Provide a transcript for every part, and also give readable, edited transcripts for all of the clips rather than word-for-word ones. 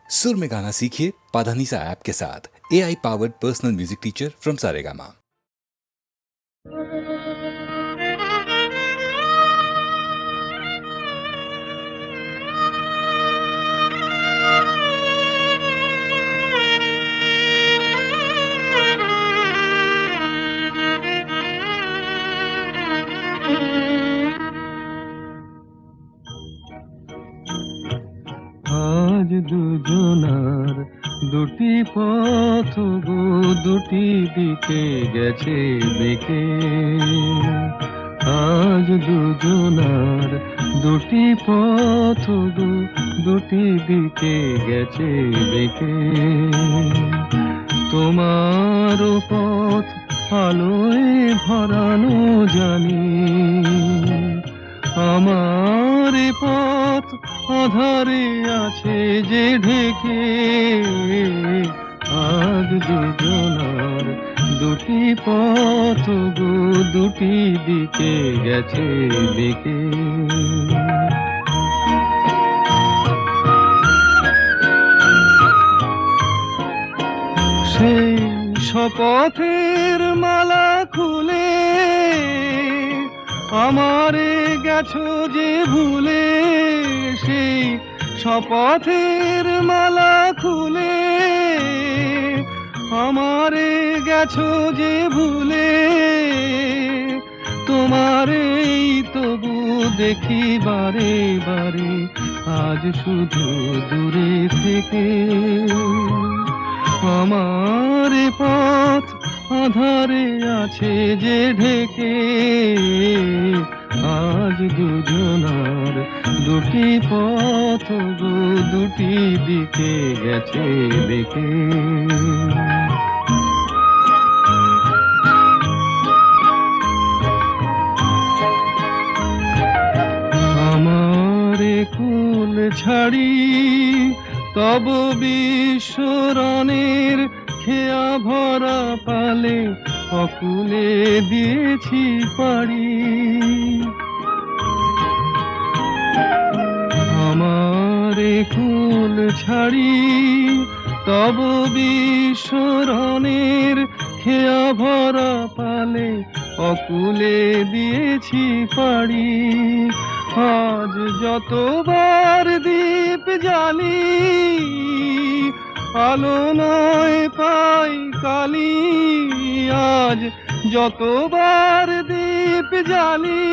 सुर में गाना सीखिए पाधानीसा ऐप के साथ। AI powered personal music teacher from Saregama. আজ দুজনার দুটি পথ গো দুটি দিকে গেছে বেঁকে। আজ দুজনার দুটি পথ গো দুটি দিকে গেছে বেঁকে। তোমার পথ আলোয় ভরানো জানি, আমার পথ আধারে আছে যে ঢেকে। আজ দুজনার দুটি পথ গো দুটি দিকে গেছে বেঁকে। সেই শপথের মালা খুলে আমারে গেছো যে ভুলে। সেই শপথের মালা খুলে আমারে গেছো যে ভুলে। তোমারেই তবু দেখি বারে বারে আজ শুধু দূরে থেকে। আমার পথ আধারে আছে যে ঢেকে। আজ দুজনার দুটি পথ গো দুটি দিকে গেছে বেঁকে। আমার কুল ছাড়ি তব বিশ্বরণের খেয়া ভরা পালে অকুলে দিয়েছি পাড়ি। আমার কুল ছাড়ি তব বিশ্বরণের খেয়া ভরা পালে অকুলে দিয়েছি পাড়ি। আজ যতবার দীপ জ্বালি আলো নয় পাই কালি। আজ যতবার দীপ জ্বালি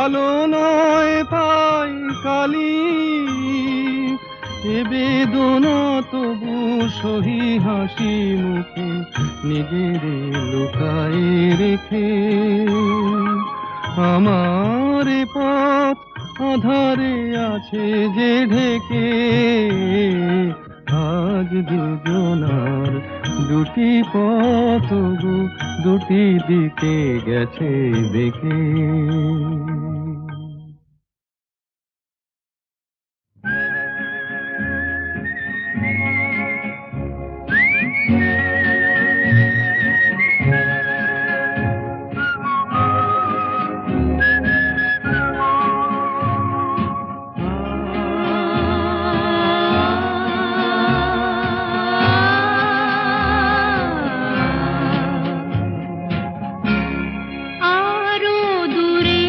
আলো নয় পাই কালি। এ বেদনা তবু সহি হাসি মুখে নিজের লুকায়ে রেখে। আমার পথ আধারে আছে যে ঢেকে। আজ দুজনার দুটি পথ গো দুটি দিকে গেছে বেঁকে। আরো দূরে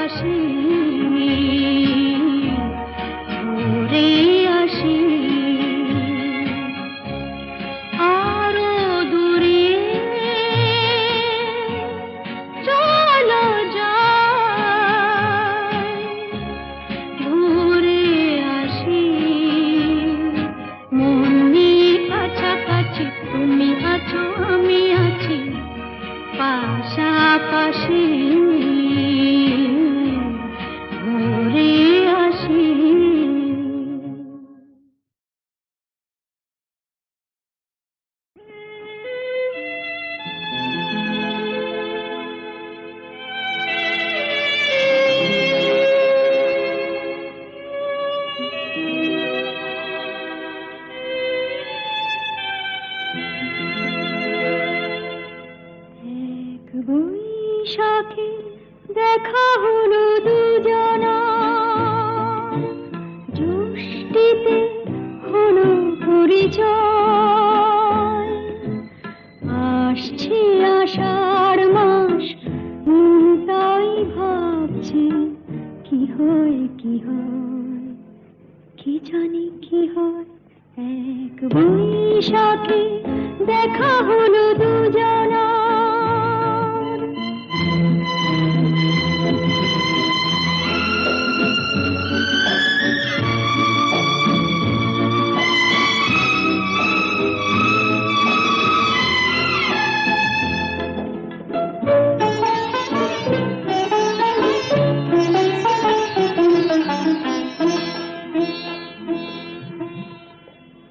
পাশাপাশি ঘুরে আসি আরো দূরে চলো যাই ঘুরে আসি মন নিয়ে কাছাকাছি তুমি আছো আমি আছি পাশাপাশি ঘুরে আসি এক বৈশাখে দেখা হলো দুজনা জ্যৈষ্ঠীতে হলো পরিচয় আসছে আষাঢ় মাস তাই ভাবছি কি হয় কি হয় কি জানি কি হয় এক বৈশাখে দেখা হলো দুজনা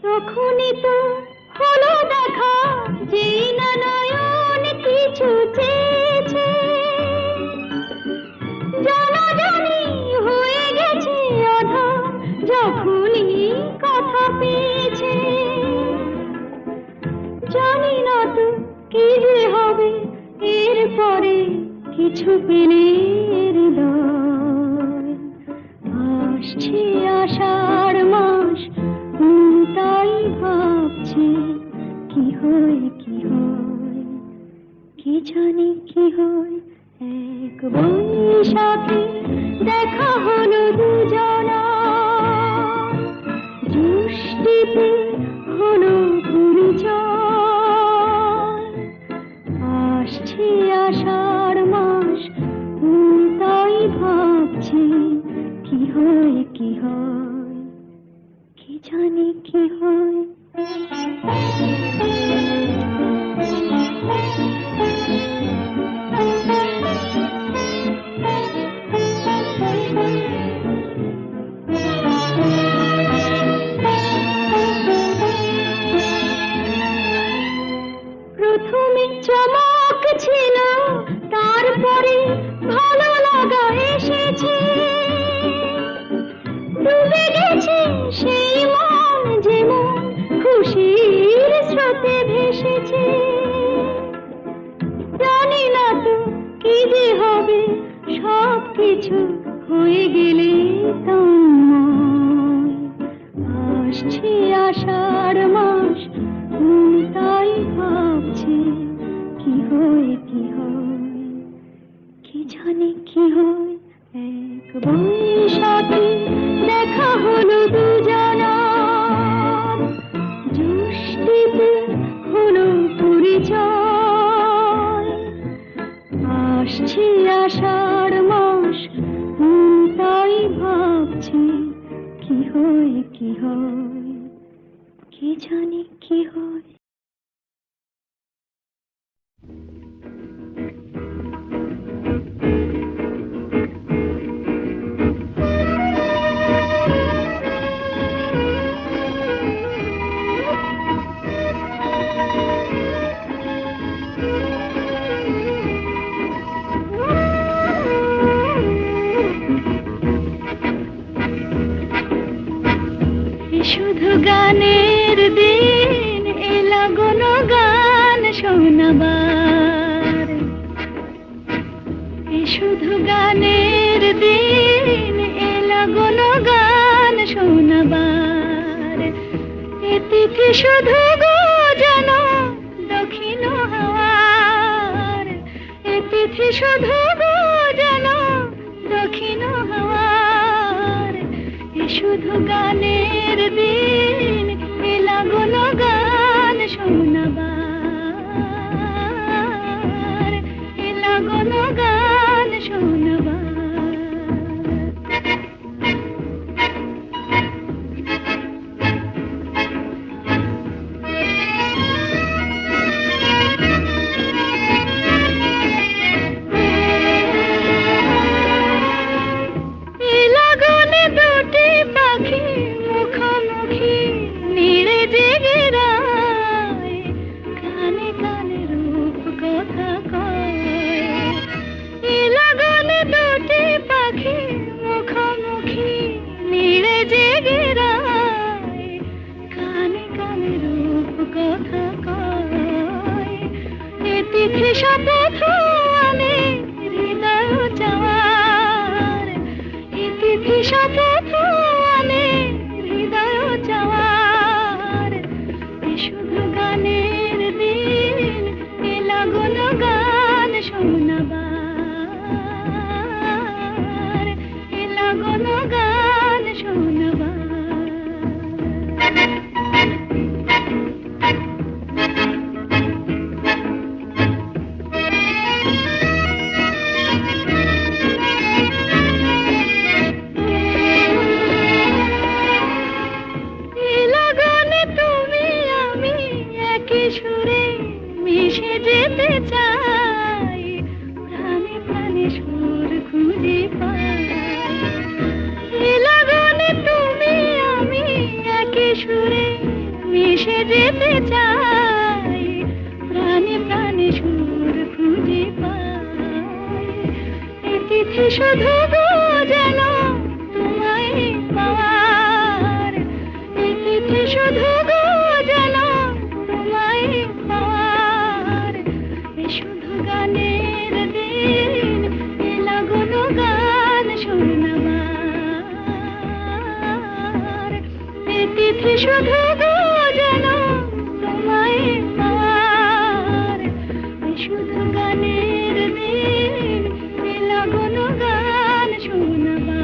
তখনই তো হলো দেখা যেই না নয়ন কিছু চেয়েছে জানাজানি হয়ে গেছে আধা যখনই কথা পেয়েছে জানি না তো কি যে হবে এরপরে কিছু পেলে হৃদয় আসছে আষাঢ় মাস তাই ভাবছি কি হয় কি হয় কি জানি কি হয় এক বৈশাখে দেখা হলো দুজনা জ্যৈষ্ঠীতে হলো পরিচয় আসছে আষাঢ় মাস তাই ভাবছি কি হয় কি হয় কি জানি কি হয় প্রথমে চমক ছিল তারপরে ভালো লাগা এসেছে ডুবে গেছে সেই মন যেমন খুশির স্রোতে ভেসেছে জানি না তো কি যে হবে সব কিছু হয়ে গেলে তোমায় আসছে আষাঢ় মাস তাই ভাবছি কি হয় কি হয় কি জানি কি হয় এক বৈশাখে দেখা হলো দুজনা জ্যৈষ্ঠীতে হলো পরিচয় আসছে আষাঢ় মাস তাই ভাবছি কি হয় কি হয় কি জানি কি হয় শুধু গানের দিন এলা কোনো গান শোনাবার শুধু গানের দিন এলা কোনো গান শোনাবার এ তিথি শুধু গো জানো দক্ষিণ হাওয়ার এ তিথি শুধু গো জানো দক্ষিণ হাওয়ার এ শুধু গানের দিন এ লাগলো গান শোনাবার এ লাগলো গান শোনাবার শপথ আনে হৃদয় চাওয়ার ইতিথি শপথ আনে হৃদয় চাওয়ার এ শুধু গানের দিন এ লাগলো গান শোনাবার এ লাগলো গান শোনাবার সুরে মিশে যেতে চাই প্রাণে প্রাণে সুর খুঁজে পাই এ লগনে তুমি আমি একই সুরে মিশে যেতে চাই প্রাণে প্রাণে সুর খুঁজে পাই এ তিথি শুধু গো যেন তোমায় পাওয়ার এ তিথি শুধু গো যেন শুধু গানের দিন এ লাগলো গান শোনাবার এ তিথি শুধু গো যেন তোমায় পাওয়ার শুধু গানের দিন এ লাগলো গান শোনাবার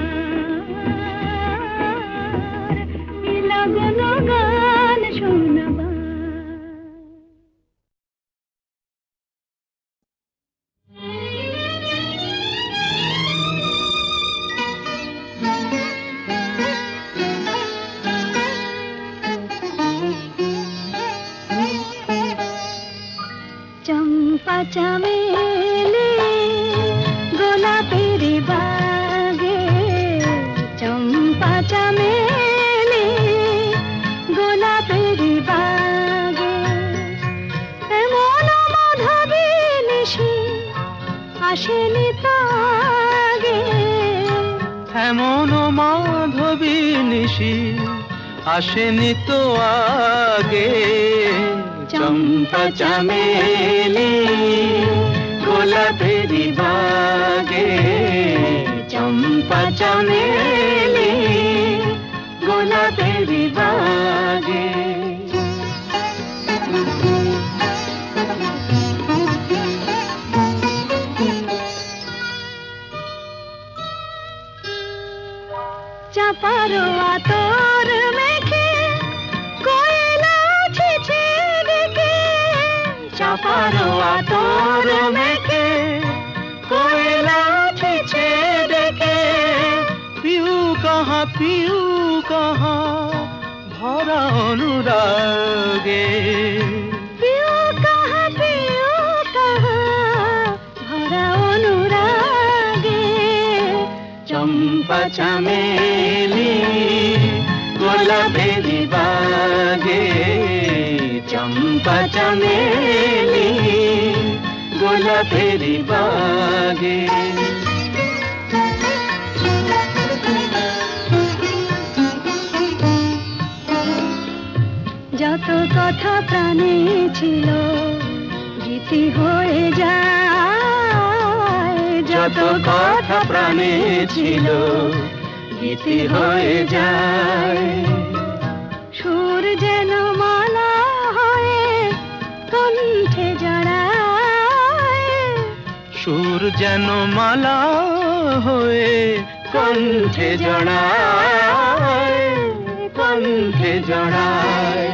এ লাগলো গান শোনাবার চম্পা চামেলি গোলাপের বাগে চম্পা চামেলি গোলাপের বাগে এমন মাধবী নিশি আসেনি তো আগে এমন মাধবী নিশি আসেনি তো আগে চম্পা চামেলি গোলাপের বাগে চম্পা চামেলি গোলাপের বাগে চাপার আতর মেখে কোয়েলা ছিছে ডেকে চাপার আতর মেখে কোয়েলা ছিছে ডেকে পিউ কাহা ভরা অনুরাগে পিউ কাহা ভরা অনুরাগে চম্পা চামেলি গোলাপের বাগে চম্পা চামেলি গোলাপের বাগে যত কথা প্রাণে ছিল গীতি হয়ে যায় যত কথা প্রাণে ছিল গীতি হয়ে যায় সুর যেন মালা হয়ে কণ্ঠে জড়ায় সুর যেন মালা হয়ে কণ্ঠে জড়ায়, কণ্ঠে জড়ায়।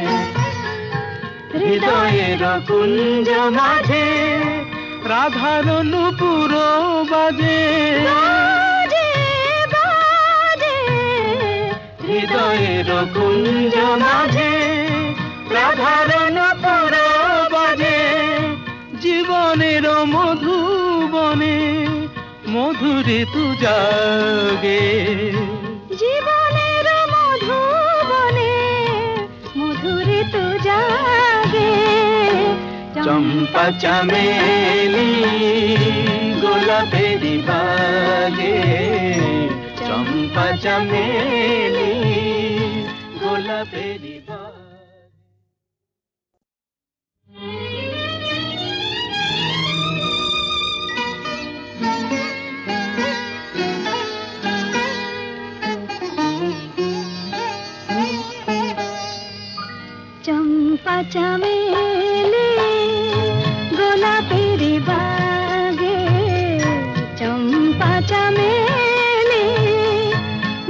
হৃদয়ের কুঞ্জ মাঝে রাধার নূপুর বাজে, হৃদয়ের কুঞ্জ মাঝে রাধার নূপুর বাজে। জীবনের মধুবনে মধুর ঋতু জাগে, জীবনের মধুবনে মধুর ঋতু জাগে। চম্পা চামেলি গোলাপেরি বাগে, চম্পা চামেলি গোলাপেরি বাগে। চম্পা চামেলি গোলাপের বাগে, চম্পা চামেলি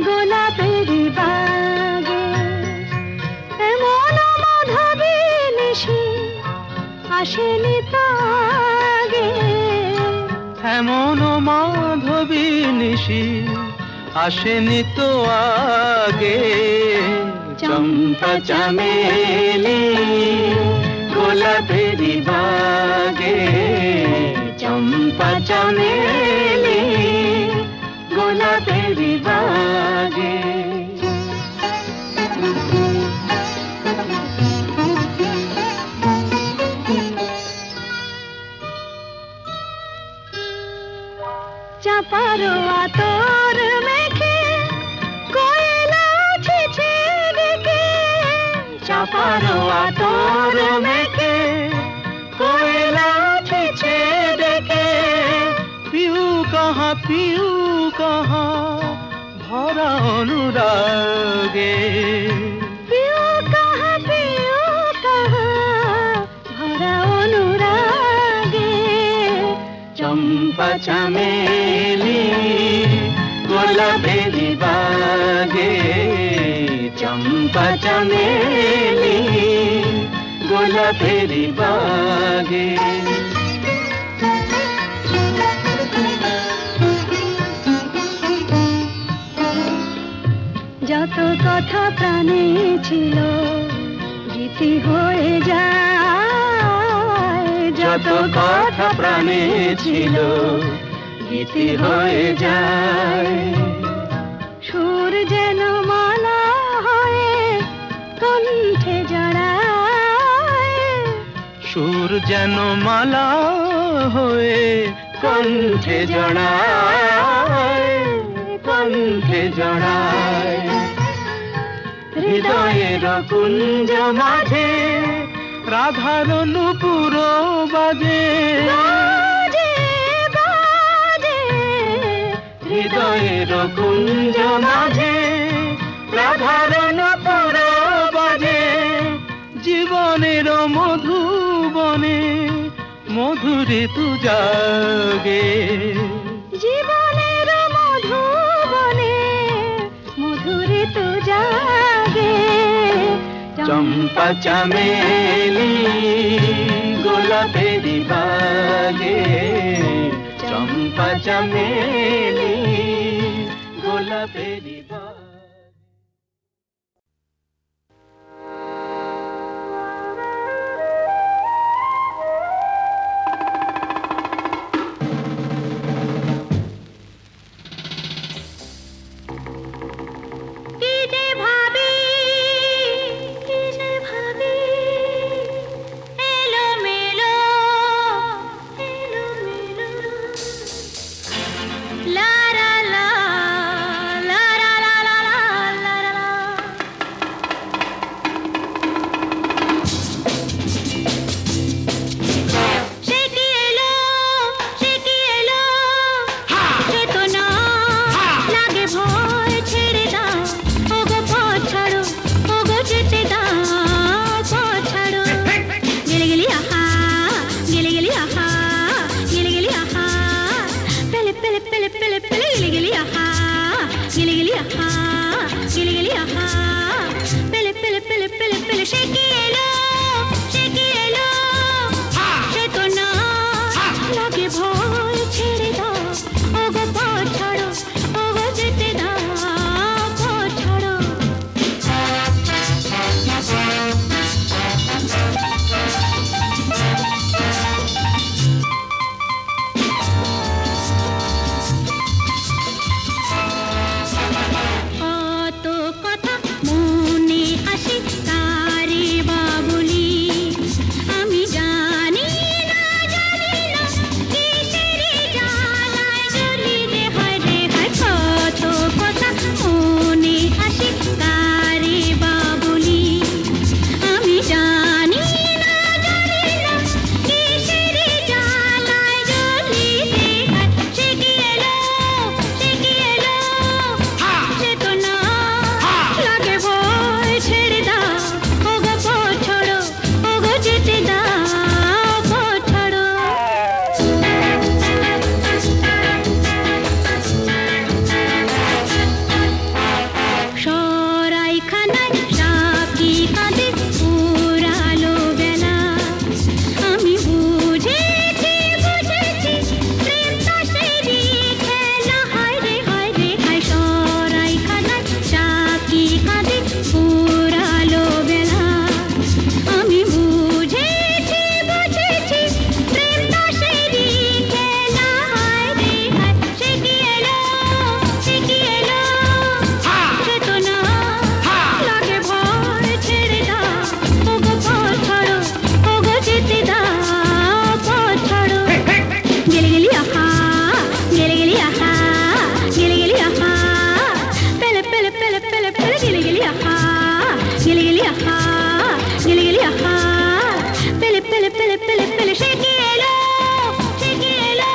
গোলাপের বাগে। এমন মাধবী নিশি আসেনি তো আগে, এমন মাধবী নিশি আসেনি তো আগে। চম্পা চামেলি গোলাপেরি বাগে, চম্পা চামেলি গোলাপেরি বাগে। চাপার আতর মেখে কোয়েলা ছেছে ডেকে, চাপার আতর মেখে কোয়েলা ছেছে ডেকে। পিউ কাহা ভরা অনুরাগে, পিউ কাহা ভরা অনুরাগে। চম্পা চামেলি গোলাপেরি বাগে, চম্পা চামেলি গোলাপেরি বাগে। যত কথা প্রাণে ছিল গীতি হয়ে যায়, যত কথা প্রাণে ছিল গীতি হয়ে যায়। সুর যেন মালা হয়ে কণ্ঠে জড়ায়, সুর যেন মালা হয়ে কণ্ঠে জড়ায়, কণ্ঠে জড়ায়। হৃদয়ের কুঞ্জ মাঝে রাধার নূপুর বাজে, হৃদয়ের কুঞ্জ মাঝে রাধার নূপুর বাজে। জীবনের মধুবনে মধুর ঋতু জাগে, জীবনের মধুবনে মধুর ঋতু জাগে। চম্পা চামেলি গোলাপেরি বাগে, চম্পা চামেলি গোলাপেরি বাগে। La la la, la la la la. গেলি আহা পেলে পেলে পেলে পেলে পেলে সে কি এলো সে কি এলো সে তো না লাগে ভয় ছেড়ে দাও ওগো পথ ছাড়ো ওগো যেতে দাও পথ ছাড়ো কত কথা মনে আসে তারে বাবুলি আমি জানি না কিসের জ্বালায় জ্বলি রে হায় কত কথা মনে আসে তারে বাবুলি আমি জানি না কিসের জ্বালায় জ্বলি রে হায় সে কি এলো সে কি এলো সে তো না লাগে ভয় ছেড়ে দাও ওগো পথ ছাড়ো ওগো যেতে দাও পথ ছাড়ো সরাইখানায় সাকি কাঁদে পুরালো বেলা আমি বুঝেছি প্রেম তাসেরই খেলা হায় রে হায় সরাইখানায় সাকি কাঁদে পুরালো বেলা আমি বুঝেছি প্রেম তাসেরই খেলা হায় রে হায় সে কি এলো সে কি এলো সে তো না লাগে ভয় ছেড়ে দাও ওগো পথ ছাড়ো ওগো যেতে দাও পথ ছাড়ো গেলি গেলি আহা গেলি গেলি আহা গেলি গেলি আহা পেলে পেলে পেলে পেলে পেলে গেলি গেলি আহা গেলি গেলি আহা গেলি গেলি আহা পেলে পেলে পেলে পেলে পেলে সে কি এলো সে কি এলো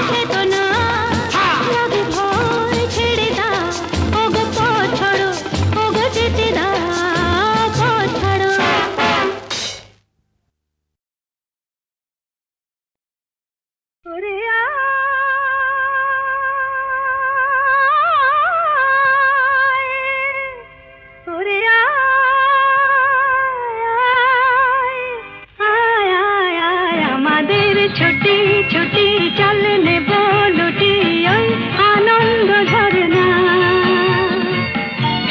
সে তো না লাগে ভয় ছেড়ে দাও ওগো পথ ছাড়ো ওগো যেতে দাও পথ ছাড়ো ওরে ওরে আমাদের ছুটি ছুটি চল নেব লুটি ওই আনন্দ ঝরনা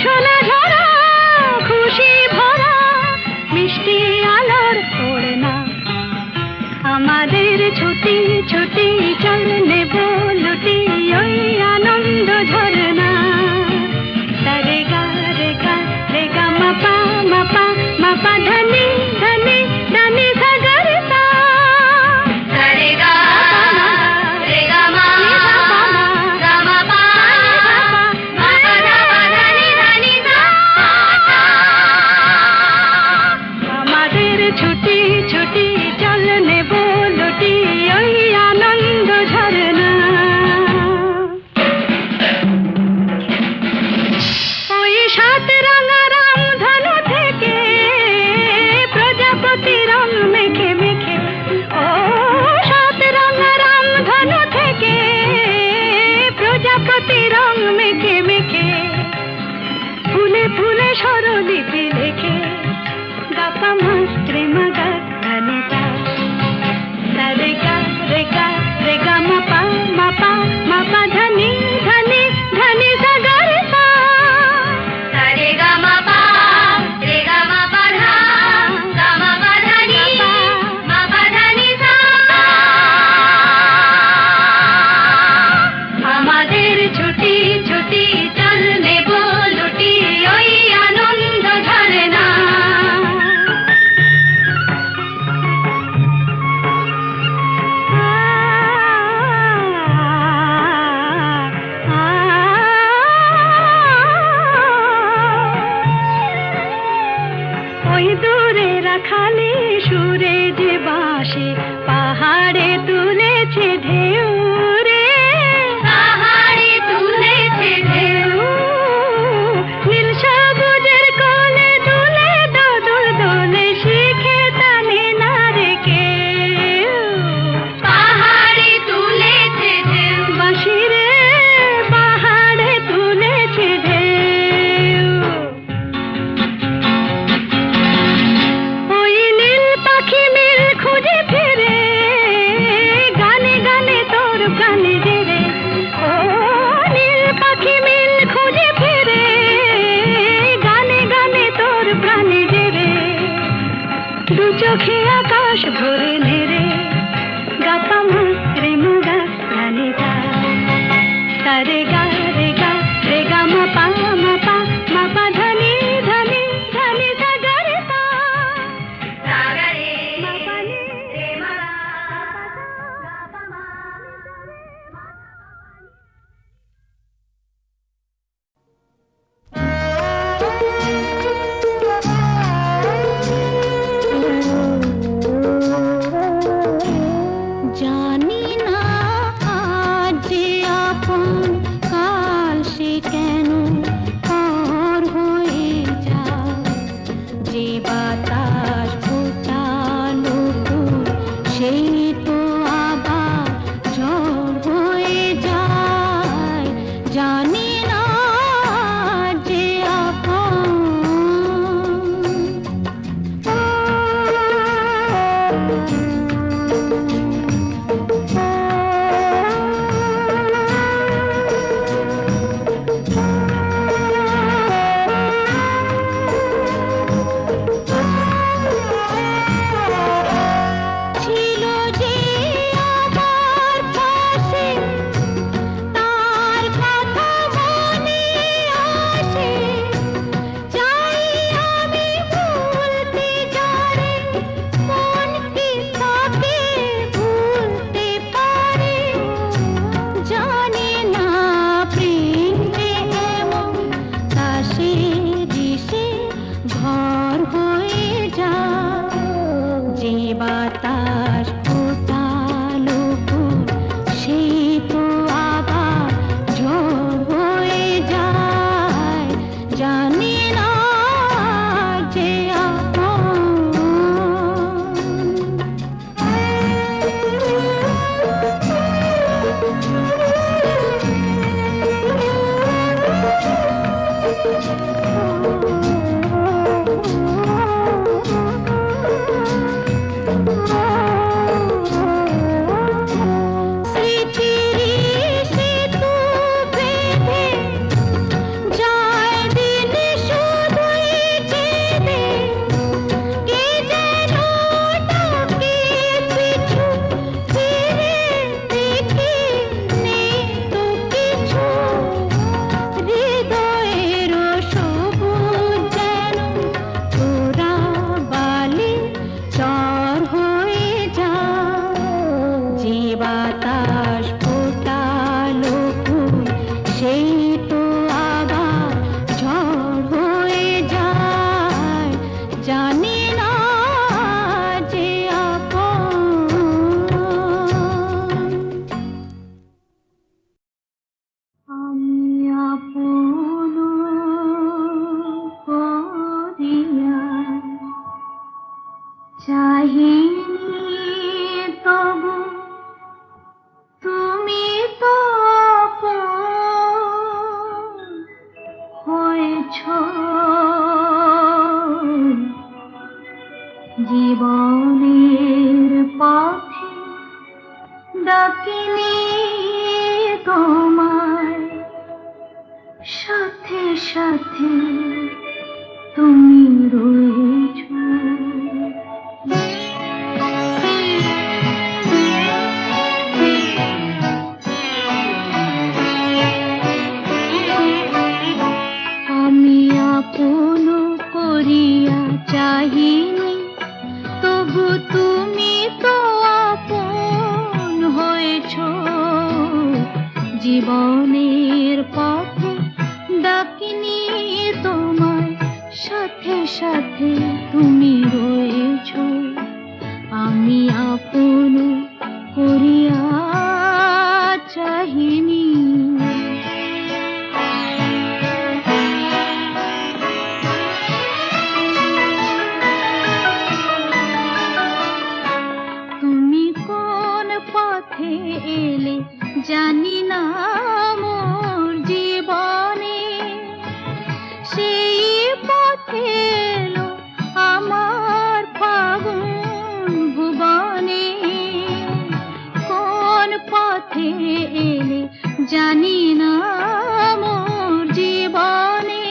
সোনা ঝরা খুশি ভরা মিষ্টি আলোর ওড়না আমাদের ছুটি ছুটি চল নেব লুটি ওই আনন্দ ঝরনা রে গা রে গা মাপা মাপা মাপা ধনি ধনি ধনি সাগর সা রে গা মা গা মা পা মা পা ধনি ধনি সা আমাদের ছুটি ছুটি চল নেব লুটি ওই আনন্দ ঝরনা ওই সাত রাঙা রাম ধনু থেকে প্রজাপতি রং মেখে মেখে ও সাত রাঙা রাম ধনু থেকে প্রজাপতি রং মেখে মেখে ফুলে ফুলে স্বরলিপি লেখে গাপা মাস্ত্রে মাগা ধনিতা রে গা মাপা মাপা মাপা ধনি ধনি ধনি সাগর সা রে গা মাপা ধা গা মাপা ধনি মাপা ধনি সা আমাদের ছুটি ছুটি চল নেব লুটি ওই আনন্দ ঝরনা ও নীল পাখি মিল খুঁজে ফিরে, গানে গানে তোর প্রাণে জেরে, দু চোখে আকাশ ভরে নেড়ে, গাপা মা রে মুগা গানে গা, সারে গা রে গা রে গা মা পা মা পা মা পা ধনি ধনি ধনি সা গা রে পা, সা গা রে মা পা নি রে মা গা পা মা জানি না আজ যে আপন কাল সে কেন পর হয়ে যায়, যে বাতাস ফোটালো ফুল সেই তো আবার ঝড় হয়ে যায়, জানি না আজ যে আপন। ছিল যে আমার পাশে, তার কথা মনে আসে, চাই আমি ভুলতে যারে, মন কি তাকে ভুলতে পারে, জানি না প্রেমে এমন কাশে দিশে ঘর হয়ে যায়, যে বাতাস ফোটালো ফুল সেই তো আবার ঝড় হয়ে যায়, জানি না যে আপন। স্মৃতিরই সেতু বেঁধে যায় দিন শুধুই চেঁদে, কে যেন ডাকে পিছু ফিরে দেখি নেই তো কিছু, হৃদয়ের সবুজ যেন তোরা বালি চর হয়ে যায়, যে বাতাস ফোটালো ফুল সেই তো আবার ঝড় হয়ে যায়, জানি না যে আপন। আমি আপন করিয়া চাহিনি তবু তুমি তো আপন হয়েছ, জীবনের পথে ডাকিনি তোমায়, সাথে সাথে তুমি রয়েছ। আমি আপন করিয়া চাহিনি তবু তুমি তো আপন হয়েছ, জীবনের পথে ডাকিনি তোমায়, সাথে সাথে তুমি রয়েছ, আমি আপন করিয়া চাহিনি। তুমি কোন পথে এলে জানি না মোর জীবনে, সেই পথে এলো আমার ফাগুন ভুবনে, কোন পথে এলে জানি না মোর জীবনে,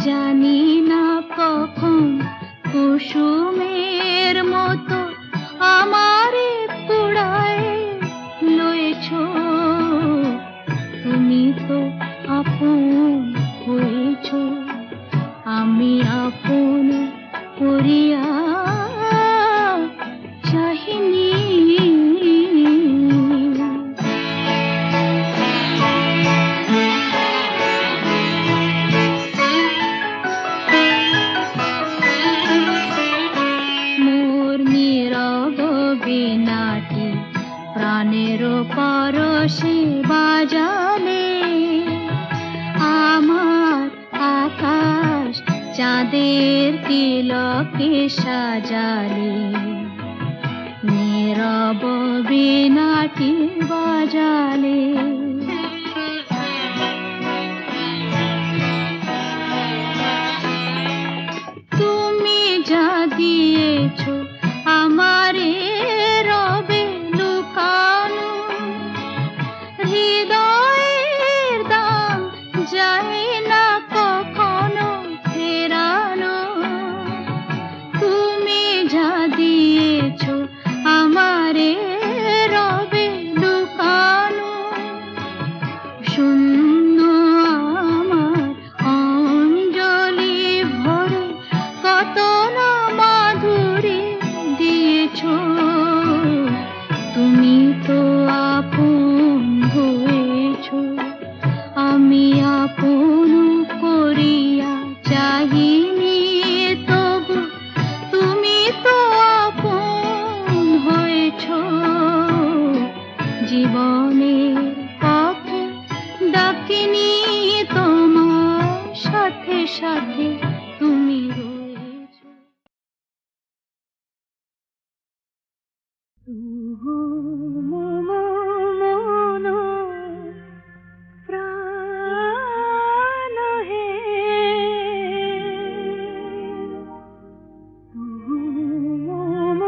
জানি না কখন কুসুমের মতো আমারে কুড়ায় লয়েছ। তুমি তো আপন হয়েছ, আমি আপন করিয়া চাহিনি। মোর নীরব বীণাটি প্রাণের পরশে বাজালে, আমার আকাশ চাঁদের তিলকে সাজালে। নীরব বীণাটি বাজালে, তুমি যা দিয়েছ আমারে রবে লুকানো। হৃদয়ের দাম যায় না কখনো ফেরানো। তুমি যা দিয়েছ আমারে রবে লুকানো। শূন্য আমার অঞ্জলি ভরে কত না মাধুরী দিয়েছ। তুমি তো আপন হয়েছ, আমি আপন করিয়া চাহিনি। তবু তুমি তো আপন হয়েছ। জীবনের পথে ডাকিনি তোমার সাথে সাথে তুমি রয়েছ। মন প্রাণ হে, মন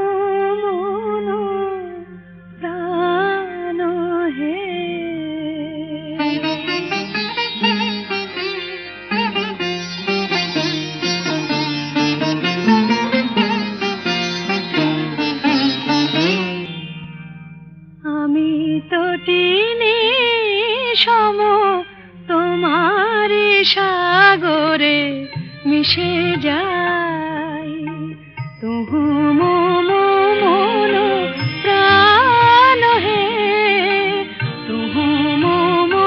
প্রাণ হে। আমি তো টিনে সম তোমার সাগরে মিশে যাই। তুহু মন প্রাণ হে, তুহু মন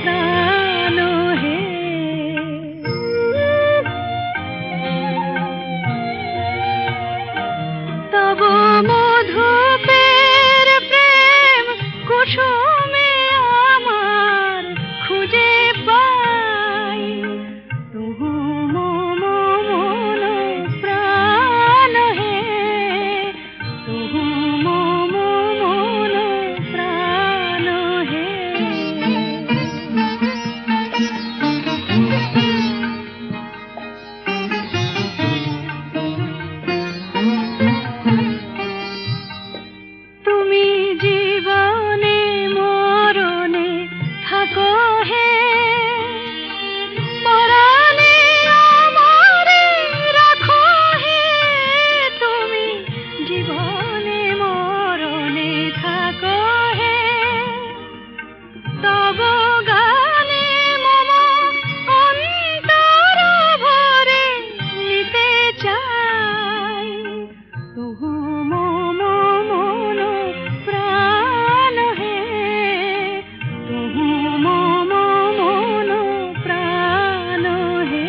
প্রাণ হে। তব মধুপের প্রেম কুসুমে আমার খুঁজে পাই। তুহু মন প্রাণ হে, তুহু মন প্রাণ হে। তুমি জীবনে মরণে থাকো হে, পরাণে আমারে রাখো হে। তুমি জীবনে মরণে থাকো হে, তব গানে মম অন্তর ভরে নিতে চাই। তুহু মন প্রাণ হে, তুহু মন প্রাণ হে।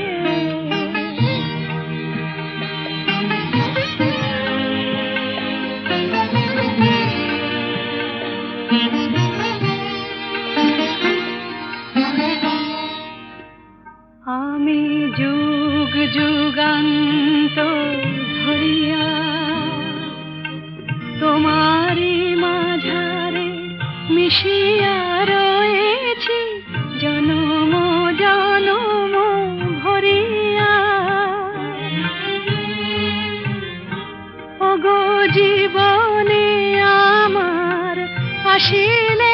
আমি যুগ যুগান্ত ধরিয়া তোমারি মাঝারে মিশিয়া রয়েছি, জনম জনম ভরিয়া। ওগো জীবনে আমার শিলে